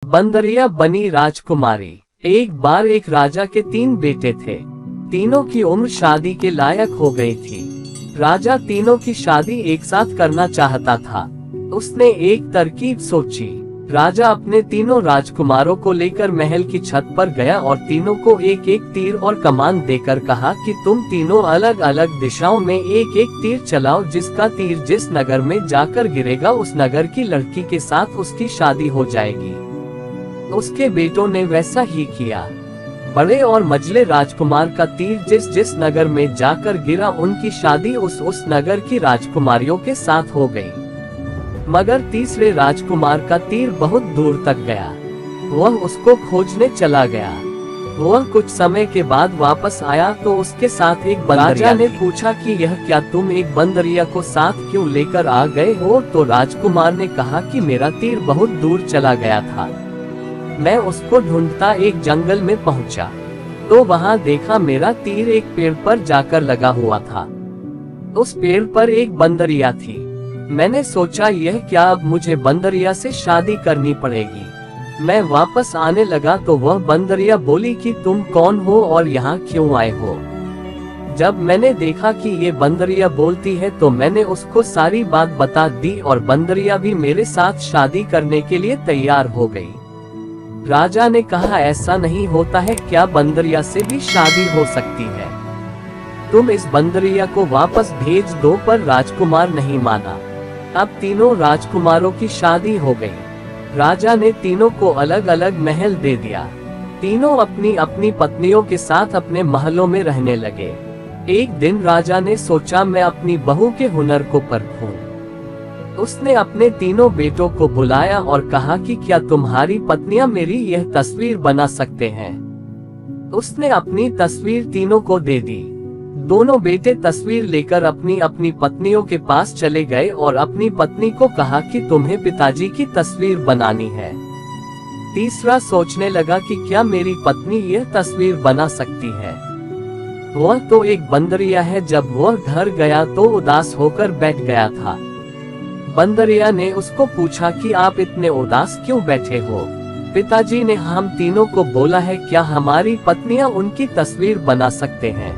बंदरिया बनी राजकुमारी। एक बार एक राजा के 3 बेटे थे। तीनों की उम्र शादी के लायक हो गई थी। राजा तीनों की शादी एक साथ करना चाहता था। उसने एक तरकीब सोची। राजा अपने तीनों राजकुमारों को लेकर महल की छत पर गया और तीनों को एक एक तीर और कमान देकर कहा कि तुम तीनों अलग अलग दिशाओं में एक एक तीर चलाओ। जिसका तीर जिस नगर में जाकर गिरेगा उस नगर की लड़की के साथ उसकी शादी हो जाएगी। उसके बेटों ने वैसा ही किया। बड़े और मझले राजकुमार का तीर जिस जिस नगर में जाकर गिरा उनकी शादी उस नगर की राजकुमारियों के साथ हो गई। मगर तीसरे राजकुमार का तीर बहुत दूर तक गया। वह उसको खोजने चला गया। वह कुछ समय के बाद वापस आया तो उसके साथ एक राजा ने पूछा कि यह क्या तुम एक बंदरिया को साथ क्यों लेकर आ गए हो? तो राजकुमार ने कहा कि मेरा तीर बहुत दूर चला गया था। मैं उसको ढूंढता एक जंगल में पहुंचा तो वहां देखा मेरा तीर एक पेड़ पर जाकर लगा हुआ था। उस पेड़ पर एक बंदरिया थी। मैंने सोचा यह क्या, अब मुझे बंदरिया से शादी करनी पड़ेगी। मैं वापस आने लगा तो वह बंदरिया बोली कि तुम कौन हो और यहाँ क्यों आए हो? जब मैंने देखा कि ये बंदरिया बोलती है तो मैंने उसको सारी बात बता दी और बंदरिया भी मेरे साथ शादी करने के लिए तैयार हो गई। राजा ने कहा ऐसा नहीं होता है, क्या बंदरिया से भी शादी हो सकती है? तुम इस बंदरिया को वापस भेज दो। पर राजकुमार नहीं माना। अब तीनों राजकुमारों की शादी हो गई। राजा ने तीनों को अलग अलग महल दे दिया। तीनों अपनी अपनी पत्नियों के साथ अपने महलों में रहने लगे। एक दिन राजा ने सोचा मैं अपनी बहू के हुनर को परखूं। उसने अपने तीनों बेटों को बुलाया और कहा कि क्या तुम्हारी पत्नियां मेरी यह तस्वीर बना सकते हैं? उसने अपनी तस्वीर तीनों को दे दी। दोनों बेटे तस्वीर लेकर अपनी अपनी पत्नियों के पास चले गए और अपनी पत्नी को कहा कि तुम्हें पिताजी की तस्वीर बनानी है। तीसरा सोचने लगा कि क्या मेरी पत्नी यह तस्वीर बना सकती है? वह तो एक बंदरिया है। जब वह घर गया तो उदास होकर बैठ गया था। बंदरिया ने उसको पूछा कि आप इतने उदास क्यों बैठे हो? पिताजी ने हम तीनों को बोला है क्या हमारी पत्नियां उनकी तस्वीर बना सकते हैं,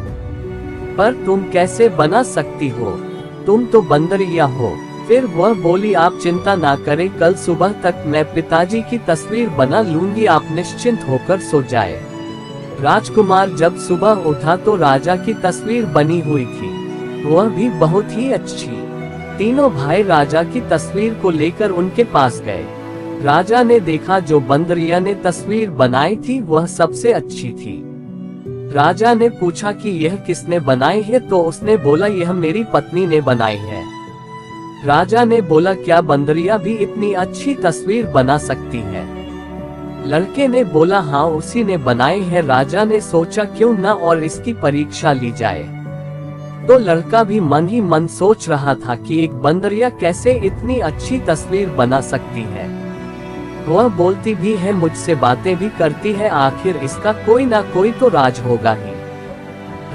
पर तुम कैसे बना सकती हो? तुम तो बंदरिया हो। फिर वह बोली आप चिंता ना करें, कल सुबह तक मैं पिताजी की तस्वीर बना लूंगी, आप निश्चिंत होकर सो जाए। राजकुमार जब सुबह उठा तो राजा की तस्वीर बनी हुई थी, वह भी बहुत ही अच्छी। तीनों भाई राजा की तस्वीर को लेकर उनके पास गए। राजा ने देखा जो बंदरिया ने तस्वीर बनाई थी वह सबसे अच्छी थी। राजा ने पूछा कि यह किसने बनाई है? तो उसने बोला यह मेरी पत्नी ने बनाई है। राजा ने बोला क्या बंदरिया भी इतनी अच्छी तस्वीर बना सकती है? लड़के ने बोला हाँ उसी ने बनाई है। राजा ने सोचा क्यों ना और इसकी परीक्षा ली जाए। तो लड़का भी मन ही मन सोच रहा था कि एक बंदरिया कैसे इतनी अच्छी तस्वीर बना सकती है। वह बोलती भी है, मुझसे बातें भी करती है, आखिर इसका कोई ना कोई तो राज होगा ही।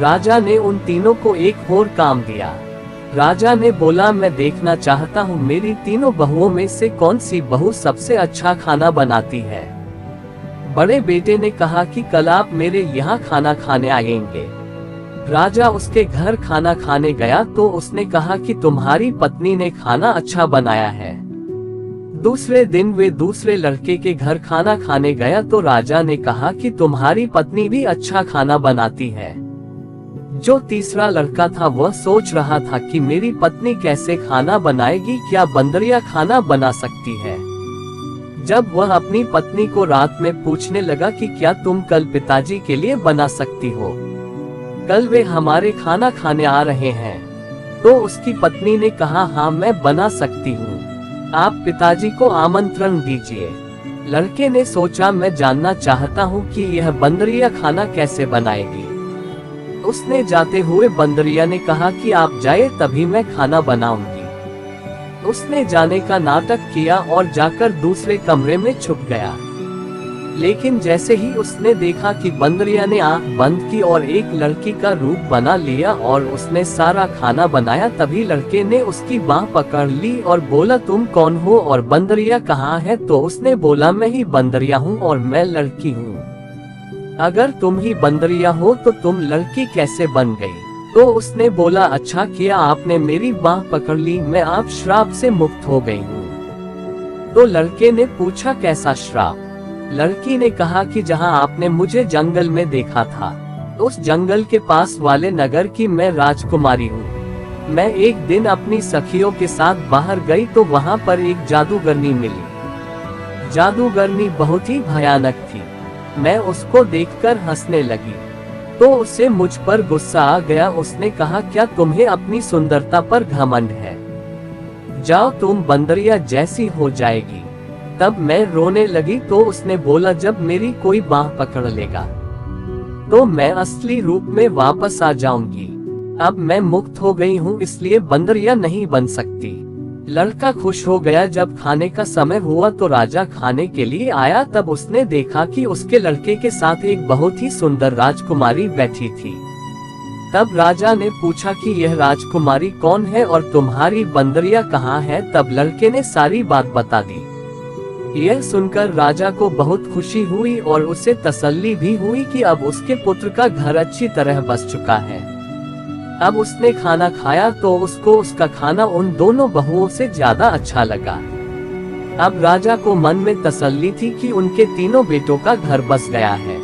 राजा ने उन तीनों को एक और काम दिया। राजा ने बोला मैं देखना चाहता हूँ मेरी तीनों बहुओं में से कौन सी बहू सबसे अच्छा खाना बनाती है। बड़े बेटे ने कहा कि कल आप मेरे यहाँ खाना खाने आएंगे। राजा उसके घर खाना खाने गया तो उसने कहा कि तुम्हारी पत्नी ने खाना अच्छा बनाया है। दूसरे दिन वे दूसरे लड़के के घर खाना खाने गया तो राजा ने कहा कि तुम्हारी पत्नी भी अच्छा खाना बनाती है। जो तीसरा लड़का था वह सोच रहा था कि मेरी पत्नी कैसे खाना बनाएगी, क्या बंदरिया खाना बना सकती है? जब वह अपनी पत्नी को रात में पूछने लगा कि क्या तुम कल पिताजी के लिए बना सकती हो, कल वे हमारे खाना खाने आ रहे हैं, तो उसकी पत्नी ने कहा हाँ मैं बना सकती हूँ, आप पिताजी को आमंत्रण दीजिए। लड़के ने सोचा मैं जानना चाहता हूँ कि यह बंदरिया खाना कैसे बनाएगी। उसने जाते हुए बंदरिया ने कहा कि आप जाए तभी मैं खाना बनाऊंगी। उसने जाने का नाटक किया और जाकर दूसरे कमरे में छुप गया। लेकिन जैसे ही उसने देखा कि बंदरिया ने आंख बंद की और एक लड़की का रूप बना लिया और उसने सारा खाना बनाया, तभी लड़के ने उसकी बाह पकड़ ली और बोला, तुम कौन हो और बंदरिया कहाँ है? तो उसने बोला, मैं ही बंदरिया हूँ और मैं लड़की हूँ। अगर तुम ही बंदरिया हो तो तुम लड़की कैसे बन गई? तो उसने बोला, अच्छा किया आपने मेरी बाह पकड़ ली, मैं आप श्राप से मुक्त हो गई हूँ। तो लड़के ने पूछा, कैसा श्राप? लड़की ने कहा कि जहां आपने मुझे जंगल में देखा था, उस जंगल के पास वाले नगर की मैं राजकुमारी हूँ। मैं एक दिन अपनी सखियों के साथ बाहर गई तो वहां पर एक जादूगरनी मिली। जादूगरनी बहुत ही भयानक थी। मैं उसको देखकर हंसने लगी तो उसे मुझ पर गुस्सा आ गया। उसने कहा, क्या तुम्हें अपनी सुंदरता पर घमंड है? जाओ, तुम बंदरिया जैसी हो जाएगी। तब मैं रोने लगी तो उसने बोला, जब मेरी कोई बाह पकड़ लेगा तो मैं असली रूप में वापस आ जाऊंगी। अब मैं मुक्त हो गई हूँ, इसलिए बंदरिया नहीं बन सकती। लड़का खुश हो गया। जब खाने का समय हुआ तो राजा खाने के लिए आया। तब उसने देखा कि उसके लड़के के साथ एक बहुत ही सुंदर राजकुमारी बैठी थी। तब राजा ने पूछा कि यह राजकुमारी कौन है और तुम्हारी बंदरिया कहाँ है? तब लड़के ने सारी बात बता दी। यह सुनकर राजा को बहुत खुशी हुई और उसे तसल्ली भी हुई कि अब उसके पुत्र का घर अच्छी तरह बस चुका है। अब उसने खाना खाया तो उसको उसका खाना उन दोनों बहुओं से ज्यादा अच्छा लगा। अब राजा को मन में तसल्ली थी कि उनके तीनों बेटों का घर बस गया है।